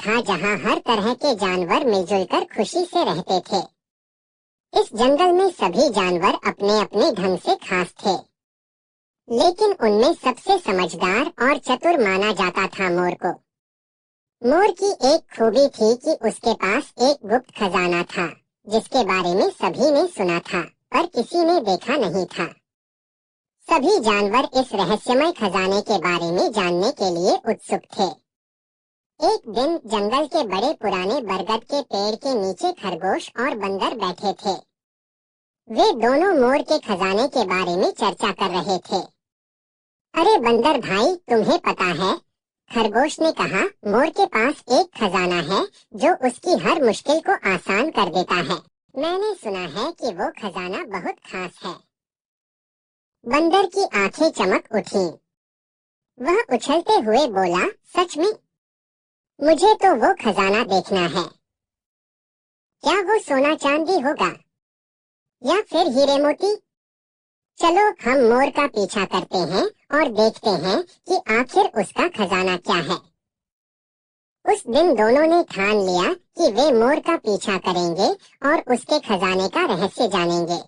था जहाँ हर तरह के जानवर मिलजुल कर खुशी से रहते थे। इस जंगल में सभी जानवर अपने अपने ढंग से खास थे, लेकिन उनमें सबसे समझदार और चतुर माना जाता था मोर को। मोर की एक खूबी थी कि उसके पास एक गुप्त खजाना था, जिसके बारे में सभी ने सुना था पर किसी ने देखा नहीं था। सभी जानवर इस रहस्यमय खजाने के बारे में जानने के लिए उत्सुक थे। एक दिन जंगल के बड़े पुराने बरगद के पेड़ के नीचे खरगोश और बंदर बैठे थे। वे दोनों मोर के खजाने के बारे में चर्चा कर रहे थे। अरे बंदर भाई, तुम्हें पता है, खरगोश ने कहा, मोर के पास एक खजाना है जो उसकी हर मुश्किल को आसान कर देता है। मैंने सुना है कि वो खजाना बहुत खास है। बंदर की आंखें चमक उठी। वह उछलते हुए बोला, सच में? मुझे तो वो खजाना देखना है। क्या वो सोना चांदी होगा या फिर हीरे मोती? चलो हम मोर का पीछा करते हैं और देखते हैं कि आखिर उसका खजाना क्या है। उस दिन दोनों ने ठान लिया कि वे मोर का पीछा करेंगे और उसके खजाने का रहस्य जानेंगे।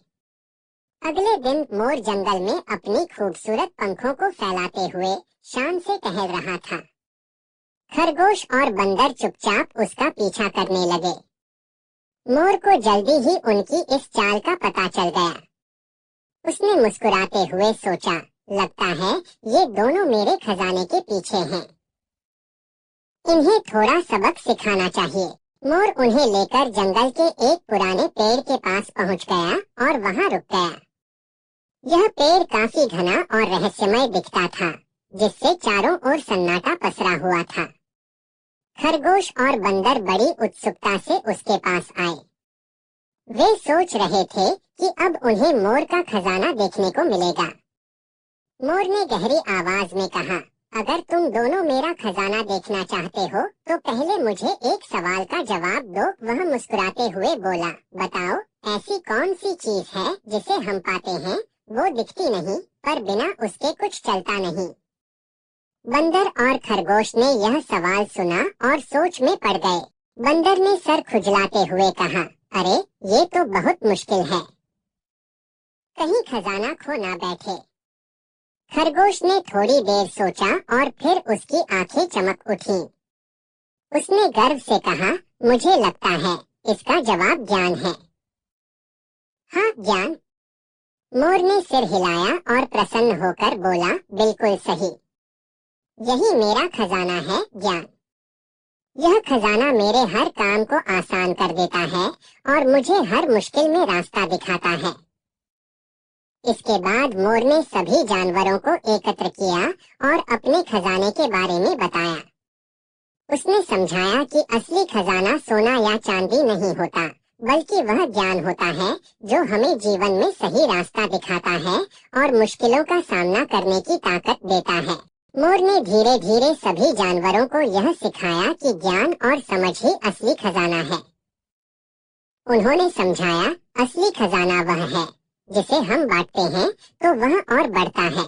अगले दिन मोर जंगल में अपनी खूबसूरत पंखों को फैलाते हुए शान से टहल रहा था। खरगोश और बंदर चुपचाप उसका पीछा करने लगे। मोर को जल्दी ही उनकी इस चाल का पता चल गया। उसने मुस्कुराते हुए सोचा, लगता है ये दोनों मेरे खजाने के पीछे हैं। इन्हें थोड़ा सबक सिखाना चाहिए। मोर उन्हें लेकर जंगल के एक पुराने पेड़ के पास पहुंच गया और वहां रुक गया। यह पेड़ काफी घना और रहस्यमय दिखता था, जिससे चारों ओर सन्नाटा पसरा हुआ था। खरगोश और बंदर बड़ी उत्सुकता से उसके पास आए। वे सोच रहे थे कि अब उन्हें मोर का खजाना देखने को मिलेगा। मोर ने गहरी आवाज में कहा, अगर तुम दोनों मेरा खजाना देखना चाहते हो तो पहले मुझे एक सवाल का जवाब दो। वह मुस्कुराते हुए बोला, बताओ, ऐसी कौन सी चीज है जिसे हम पाते हैं, वो दिखती नहीं पर बिना उसके कुछ चलता नहीं। बंदर और खरगोश ने यह सवाल सुना और सोच में पड़ गए। बंदर ने सर खुजलाते हुए कहा, अरे ये तो बहुत मुश्किल है, कहीं खजाना खो ना बैठे। खरगोश ने थोड़ी देर सोचा और फिर उसकी आंखें चमक उठी। उसने गर्व से कहा, मुझे लगता है इसका जवाब ज्ञान है। हाँ, ज्ञान। मोर ने सिर हिलाया और प्रसन्न होकर बोला, बिल्कुल सही, यही मेरा खजाना है, ज्ञान। यह खजाना मेरे हर काम को आसान कर देता है और मुझे हर मुश्किल में रास्ता दिखाता है। इसके बाद मोर ने सभी जानवरों को एकत्र किया और अपने खजाने के बारे में बताया। उसने समझाया कि असली खजाना सोना या चांदी नहीं होता, बल्कि वह ज्ञान होता है जो हमें जीवन में सही रास्ता दिखाता है और मुश्किलों का सामना करने की ताकत देता है। मोर ने धीरे धीरे सभी जानवरों को यह सिखाया कि ज्ञान और समझ ही असली खजाना है। उन्होंने समझाया, असली खजाना वह है जिसे हम बांटते हैं तो वह और बढ़ता है।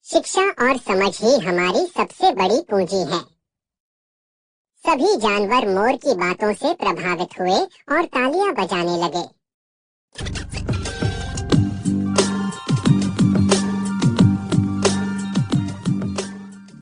शिक्षा और समझ ही हमारी सबसे बड़ी पूंजी है। सभी जानवर मोर की बातों से प्रभावित हुए और तालियां बजाने लगे।